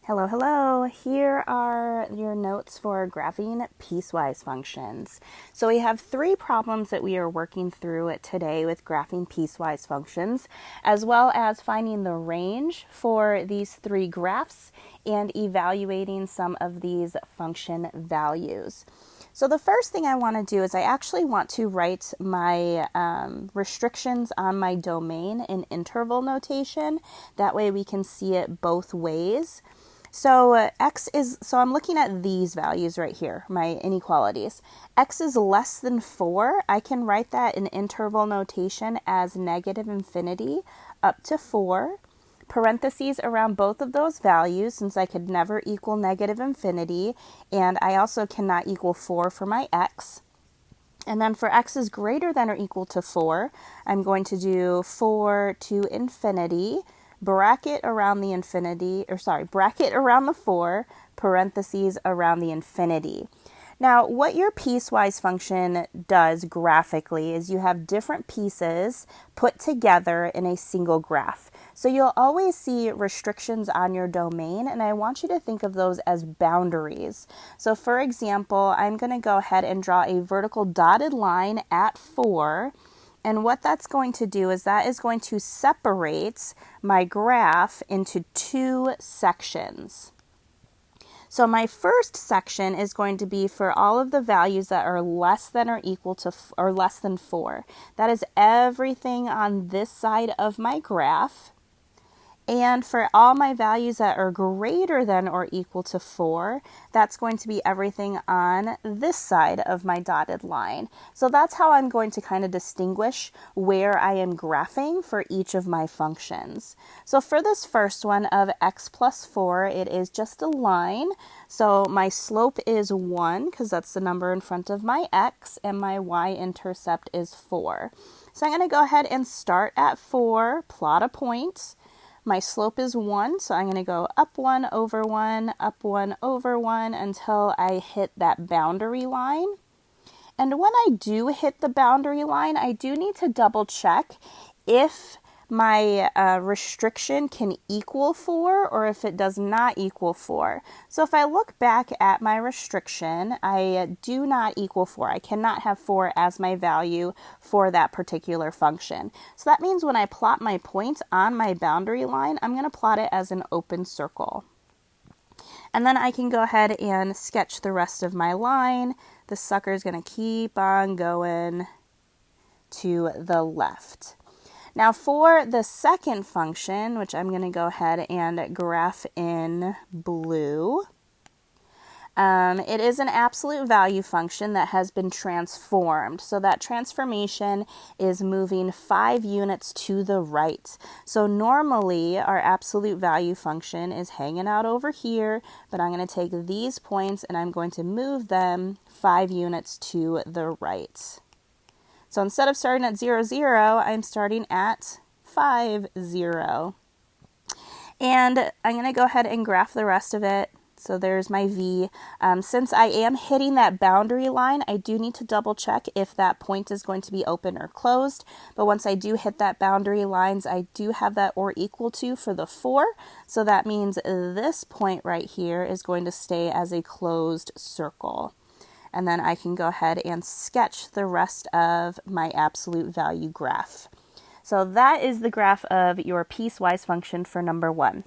Hello, hello. Here are your notes for graphing piecewise functions. So we have three problems that we are working through today with graphing piecewise functions, as well as finding the range for these three graphs and evaluating some of these function values. So the first thing I want to do is I actually want to write my restrictions on my domain in interval notation. That way we can see it both ways. So I'm looking at these values right here, my inequalities. X is less than 4. I can write that in interval notation as negative infinity up to 4. Parentheses around both of those values, since I could never equal negative infinity, and I also cannot equal 4 for my x. And then for x is greater than or equal to 4, I'm going to do 4 to infinity, bracket around the the 4, parentheses around the infinity. Now, what your piecewise function does graphically is you have different pieces put together in a single graph. So you'll always see restrictions on your domain, and I want you to think of those as boundaries. So for example, I'm going to go ahead and draw a vertical dotted line at 4. And what that's going to do is that is going to separate my graph into two sections. So my first section is going to be for all of the values that are less than or equal to or less than 4. That is everything on this side of my graph. And for all my values that are greater than or equal to 4, that's going to be everything on this side of my dotted line. So that's how I'm going to kind of distinguish where I am graphing for each of my functions. So for this first one of x plus 4, it is just a line. So my slope is 1 because that's the number in front of my x, and my y-intercept is 4. So I'm going to go ahead and start at 4, plot a point. My slope is 1, so I'm going to go up 1 over 1, up 1 over 1 until I hit that boundary line. And when I do hit the boundary line, I do need to double check if my restriction can equal 4 or if it does not equal 4. So if I look back at my restriction, I do not equal 4. I cannot have 4 as my value for that particular function. So that means when I plot my point on my boundary line, I'm going to plot it as an open circle. And then I can go ahead and sketch the rest of my line. The sucker is going to keep on going to the left. Now for the second function, which I'm going to go ahead and graph in blue, it is an absolute value function that has been transformed. So that transformation is moving 5 units to the right. So normally our absolute value function is hanging out over here, but I'm going to take these points and I'm going to move them 5 units to the right. So instead of starting at 0, 0, I'm starting at 5, 0. And I'm going to go ahead and graph the rest of it. So there's my V. Since I am hitting that boundary line, I do need to double check if that point is going to be open or closed. But once I do hit that boundary lines, I do have that or equal to for the 4. So that means this point right here is going to stay as a closed circle. And then I can go ahead and sketch the rest of my absolute value graph. So that is the graph of your piecewise function for number 1.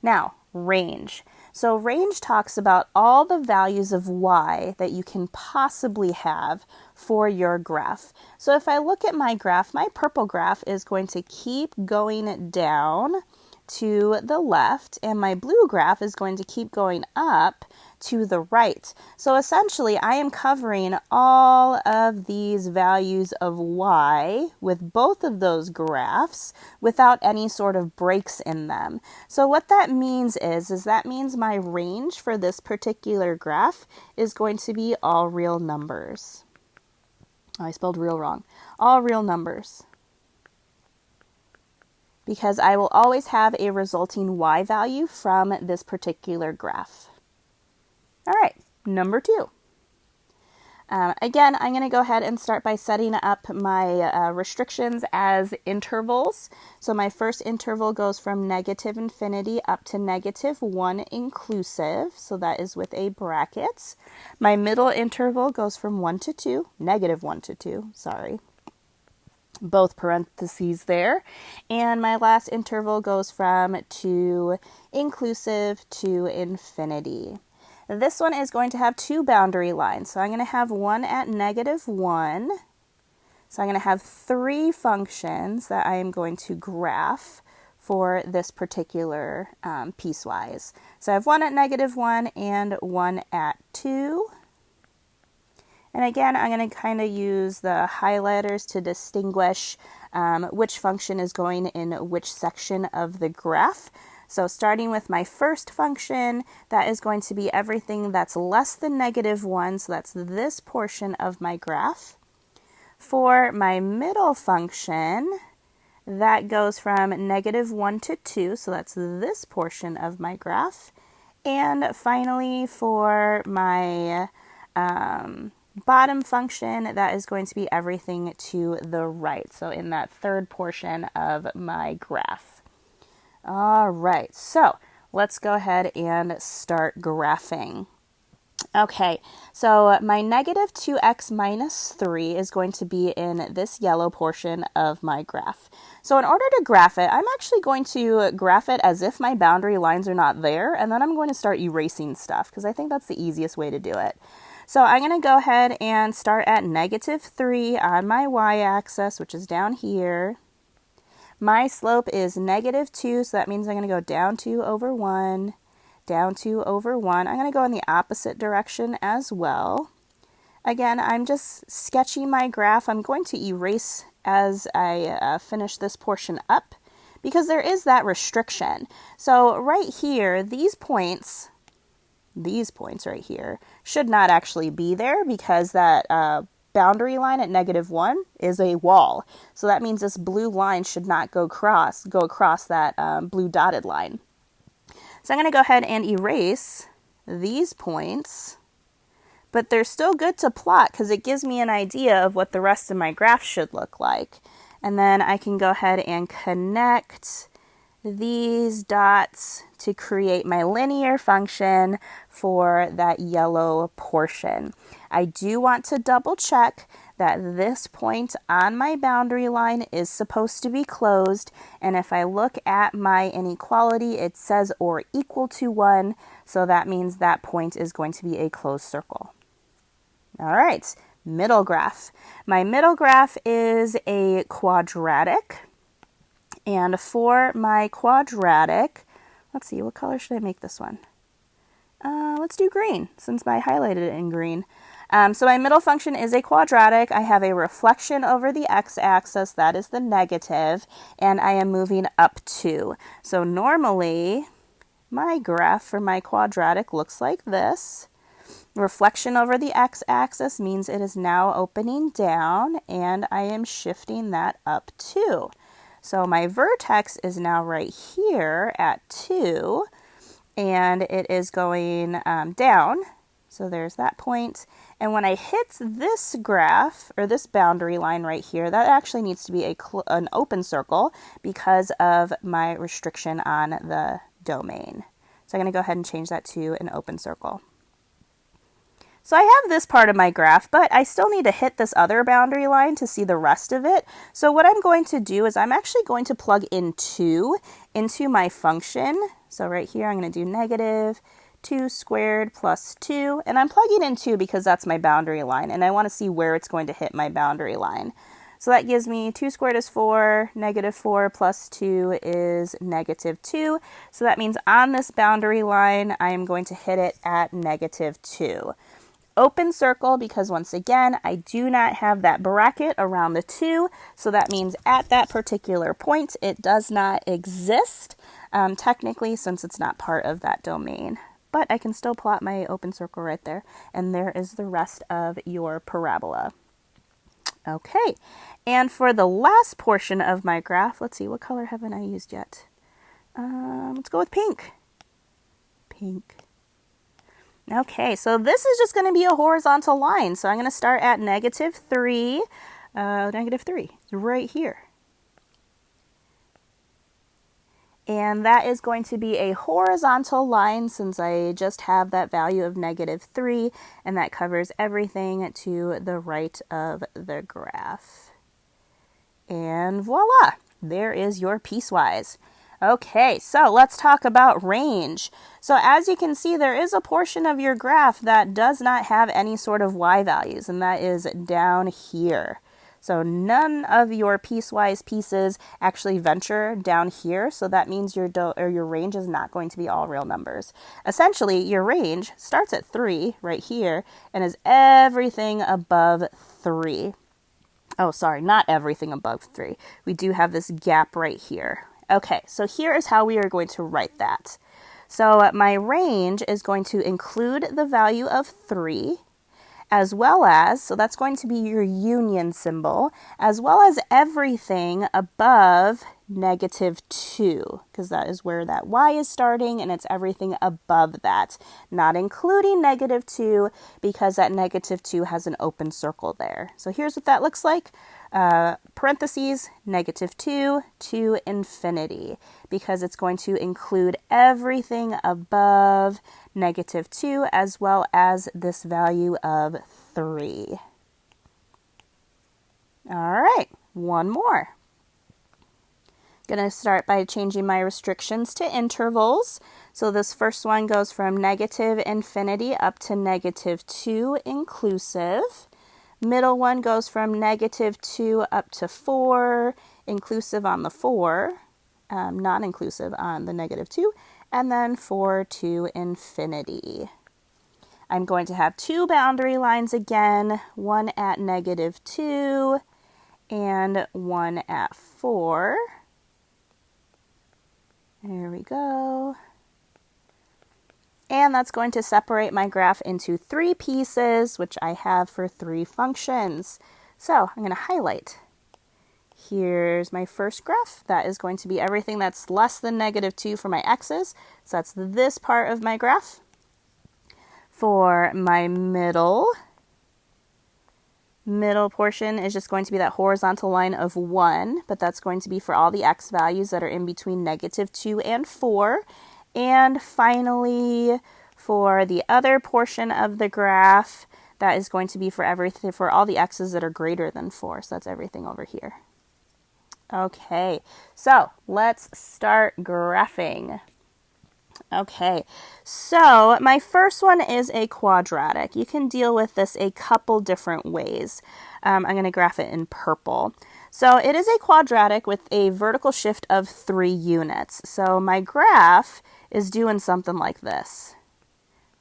Now, range. So range talks about all the values of y that you can possibly have for your graph. So if I look at my graph, my purple graph is going to keep going down to the left, and my blue graph is going to keep going up to the right. So essentially, I am covering all of these values of y with both of those graphs without any sort of breaks in them. So what that means is that means my range for this particular graph is going to be all real numbers. Oh, I spelled real wrong. All real numbers. Because I will always have a resulting y value from this particular graph. All right, number 2. Again, I'm going to go ahead and start by setting up my restrictions as intervals. So my first interval goes from negative infinity up to -1 inclusive. So that is with a bracket. My middle interval goes from 1 to 2, -1 to 2, sorry. Both parentheses there. And my last interval goes from 2 inclusive to infinity. This one is going to have two boundary lines. So I'm going to have one at -1. So I'm going to have three functions that I am going to graph for this particular piecewise. So I have one at -1 and one at 2. And again, I'm going to kind of use the highlighters to distinguish which function is going in which section of the graph. So starting with my first function, that is going to be everything that's less than -1, so that's this portion of my graph. For my middle function, that goes from -1 to 2, so that's this portion of my graph. And finally, for my bottom function, that is going to be everything to the right, so in that third portion of my graph. All right, so let's go ahead and start graphing. Okay, so my -2x minus 3 is going to be in this yellow portion of my graph. So in order to graph it, I'm actually going to graph it as if my boundary lines are not there, and then I'm going to start erasing stuff because I think that's the easiest way to do it. So I'm going to go ahead and start at -3 on my y-axis, which is down here. My slope is -2, so that means I'm going to go down 2 over 1, down 2 over 1. I'm going to go in the opposite direction as well. Again, I'm just sketching my graph. I'm going to erase as I finish this portion up because there is that restriction. So right here, these points right here should not actually be there because that boundary line at -1 is a wall. So that means this blue line should not go across that blue dotted line. So I'm going to go ahead and erase these points, but they're still good to plot because it gives me an idea of what the rest of my graph should look like. And then I can go ahead and connect these dots to create my linear function for that yellow portion. I do want to double check that this point on my boundary line is supposed to be closed, and if I look at my inequality, it says or equal to 1, so that means that point is going to be a closed circle. All right, middle graph. My middle graph is a quadratic. And for my quadratic, let's see, what color should I make this one? Let's do green, since I highlighted it in green. So my middle function is a quadratic. I have a reflection over the x-axis, that is the negative, and I am moving up 2. So normally, my graph for my quadratic looks like this. Reflection over the x-axis means it is now opening down, and I am shifting that up 2. So my vertex is now right here at 2, and it is going down. So there's that point. And when I hit this graph, or this boundary line right here, that actually needs to be an open circle because of my restriction on the domain. So I'm going to go ahead and change that to an open circle. So I have this part of my graph, but I still need to hit this other boundary line to see the rest of it. So what I'm going to do is I'm actually going to plug in 2 into my function. So right here, I'm going to do -2 squared plus 2. And I'm plugging in 2 because that's my boundary line, and I want to see where it's going to hit my boundary line. So that gives me 2 squared is 4, -4 plus 2 is -2. So that means on this boundary line, I am going to hit it at -2. Open circle because once again, I do not have that bracket around the 2. So that means at that particular point, it does not exist technically since it's not part of that domain. But I can still plot my open circle right there. And there is the rest of your parabola. Okay, and for the last portion of my graph, let's see, what color haven't I used yet? Let's go with pink. Pink. Okay, so this is just going to be a horizontal line. So I'm going to start at -3, -3, right here. And that is going to be a horizontal line since I just have that value of -3, and that covers everything to the right of the graph. And voila, there is your piecewise. Okay, so let's talk about range. So as you can see, there is a portion of your graph that does not have any sort of y values, and that is down here. So none of your piecewise pieces actually venture down here, so that means your range is not going to be all real numbers. Essentially, your range starts at 3 right here and is everything above 3. Oh, sorry, not everything above 3. We do have this gap right here. Okay, so here is how we are going to write that. So my range is going to include the value of 3, as well as, so that's going to be your union symbol, as well as everything above -2, because that is where that y is starting, and it's everything above that, not including -2, because that -2 has an open circle there. So here's what that looks like. Parentheses, -2 to infinity, because it's going to include everything above -2 as well as this value of 3. All right, one more. Going to start by changing my restrictions to intervals. So this first one goes from -infinity up to -2 inclusive. Middle one goes from -2 up to 4, inclusive on the 4, non-inclusive on the -2, and then 4 to infinity. I'm going to have 2 boundary lines again, one at -2 and one at 4. There we go. And that's going to separate my graph into 3 pieces, which I have for 3 functions. So I'm going to highlight. Here's my first graph. That is going to be everything that's less than -2 for my x's. So that's this part of my graph. For my middle portion is just going to be that horizontal line of 1, but that's going to be for all the x values that are in between -2 and 4. And finally, for the other portion of the graph, that is going to be for everything, for all the x's that are greater than 4. So that's everything over here. Okay, so let's start graphing. Okay, so my first one is a quadratic. You can deal with this a couple different ways. I'm going to graph it in purple. So it is a quadratic with a vertical shift of 3 units. So my graph is doing something like this,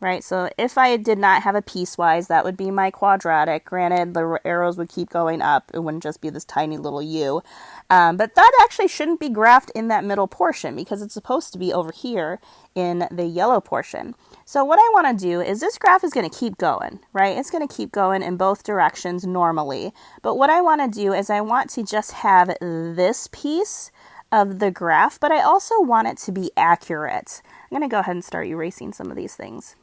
right? So if I did not have a piecewise, that would be my quadratic. Granted, the arrows would keep going up. It wouldn't just be this tiny little U. But that actually shouldn't be graphed in that middle portion because it's supposed to be over here in the yellow portion. So what I want to do is this graph is going to keep going, right? It's going to keep going in both directions normally. But what I want to do is I want to just have this piece of the graph, but I also want it to be accurate. I'm going to go ahead and start erasing some of these things.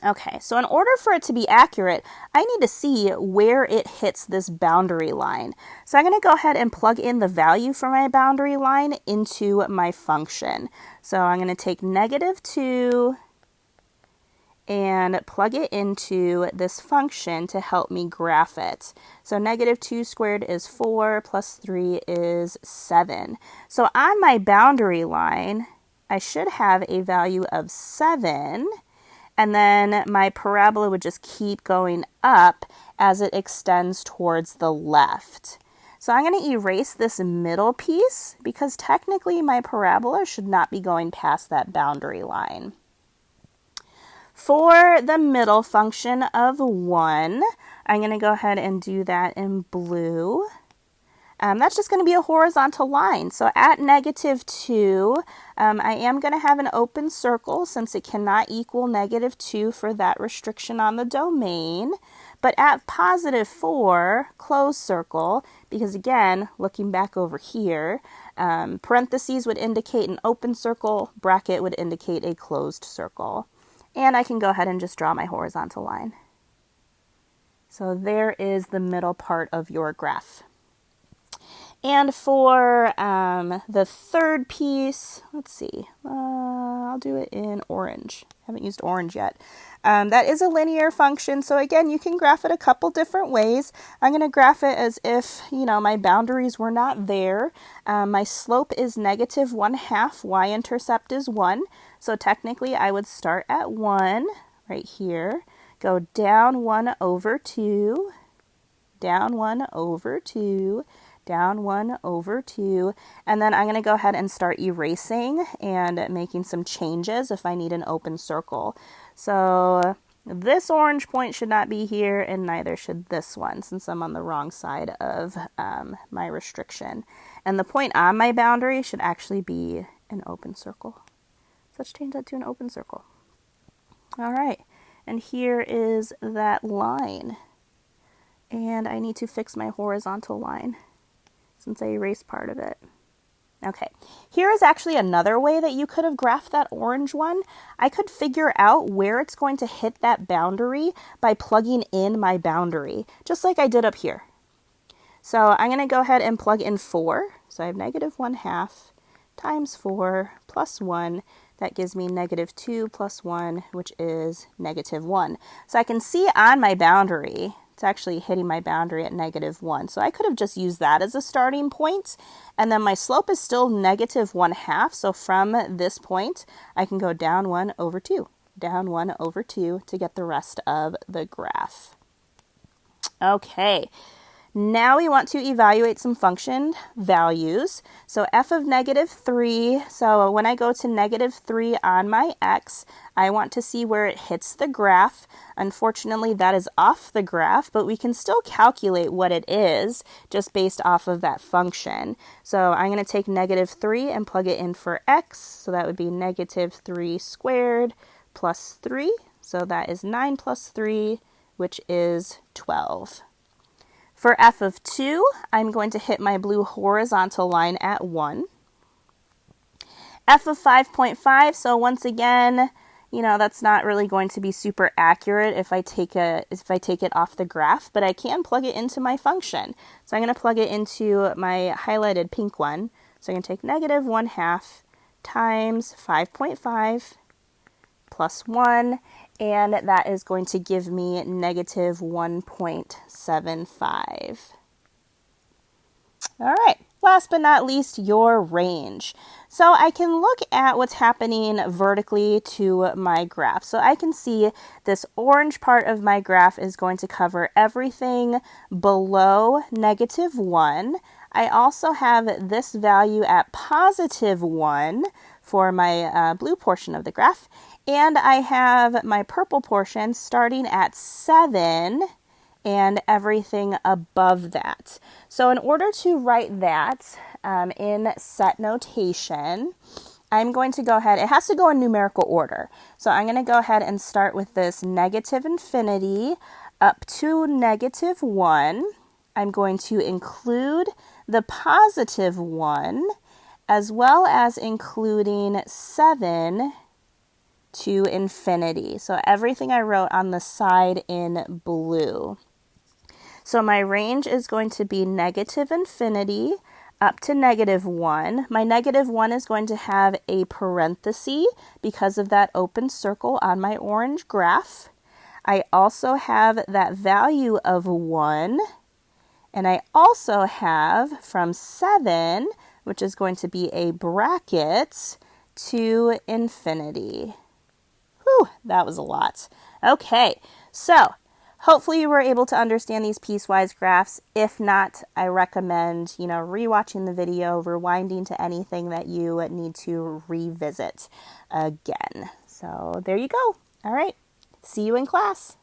Okay, so in order for it to be accurate, I need to see where it hits this boundary line. So I'm going to go ahead and plug in the value for my boundary line into my function. So I'm going to take -2 and plug it into this function to help me graph it. So -2 squared is 4 plus 3 is 7. So on my boundary line, I should have a value of 7. And then my parabola would just keep going up as it extends towards the left. So I'm going to erase this middle piece because technically my parabola should not be going past that boundary line. For the middle function of 1, I'm going to go ahead and do that in blue. That's just going to be a horizontal line. So at -2, I am going to have an open circle since it cannot equal -2 for that restriction on the domain. But at +4, closed circle, because again, looking back over here, parentheses would indicate an open circle, bracket would indicate a closed circle. And I can go ahead and just draw my horizontal line. So there is the middle part of your graph. And for the third piece, let's see, I'll do it in orange. I haven't used orange yet. That is a linear function, so again, you can graph it a couple different ways. I'm going to graph it as if, my boundaries were not there. My slope is negative 1/2, y-intercept is 1. So technically, I would start at 1 right here, go down 1 over 2, down 1 over 2, down 1 over 2, and then I'm going to go ahead and start erasing and making some changes if I need an open circle. So this orange point should not be here, and neither should this one, since I'm on the wrong side of my restriction. And the point on my boundary should actually be an open circle. So let's change that to an open circle. All right, and here is that line. And I need to fix my horizontal line since I erased part of it. Okay, here is actually another way that you could have graphed that orange one. I could figure out where it's going to hit that boundary by plugging in my boundary, just like I did up here. So I'm going to go ahead and plug in 4. So I have negative 1/2 times 4 plus 1. That gives me negative 2 plus 1, which is negative 1. So I can see on my boundary, it's actually hitting my boundary at negative 1. So I could have just used that as a starting point. And then my slope is still negative 1/2. So from this point, I can go down 1 over 2, down 1 over 2 to get the rest of the graph. Okay. Now we want to evaluate some function values. So f of negative 3, so when I go to negative 3 on my x, I want to see where it hits the graph. Unfortunately, that is off the graph, but we can still calculate what it is just based off of that function. So I'm going to take negative 3 and plug it in for x. So that would be negative 3 squared plus 3. So that is 9 plus 3, which is 12. For f of 2, I'm going to hit my blue horizontal line at 1. F of 5.5, so once again, that's not really going to be super accurate if I take it off the graph, but I can plug it into my function. So I'm going to plug it into my highlighted pink one. So I'm going to take negative 1/2 times 5.5 plus 1, and that is going to give me negative 1.75. All right, last but not least, your range. So I can look at what's happening vertically to my graph. So I can see this orange part of my graph is going to cover everything below negative 1. I also have this value at positive 1 for my blue portion of the graph. And I have my purple portion starting at 7 and everything above that. So in order to write that in set notation, I'm going to go ahead, it has to go in numerical order. So I'm going to go ahead and start with this negative infinity up to negative 1. I'm going to include the positive 1 as well as including 7 to infinity. So everything I wrote on the side in blue. So my range is going to be negative infinity up to negative 1. My negative 1 is going to have a parenthesis because of that open circle on my orange graph. I also have that value of 1. And I also have from 7, which is going to be a bracket, to infinity. Whew, that was a lot. Okay, so hopefully you were able to understand these piecewise graphs. If not, I recommend, rewatching the video, rewinding to anything that you need to revisit again. So there you go. All right, see you in class.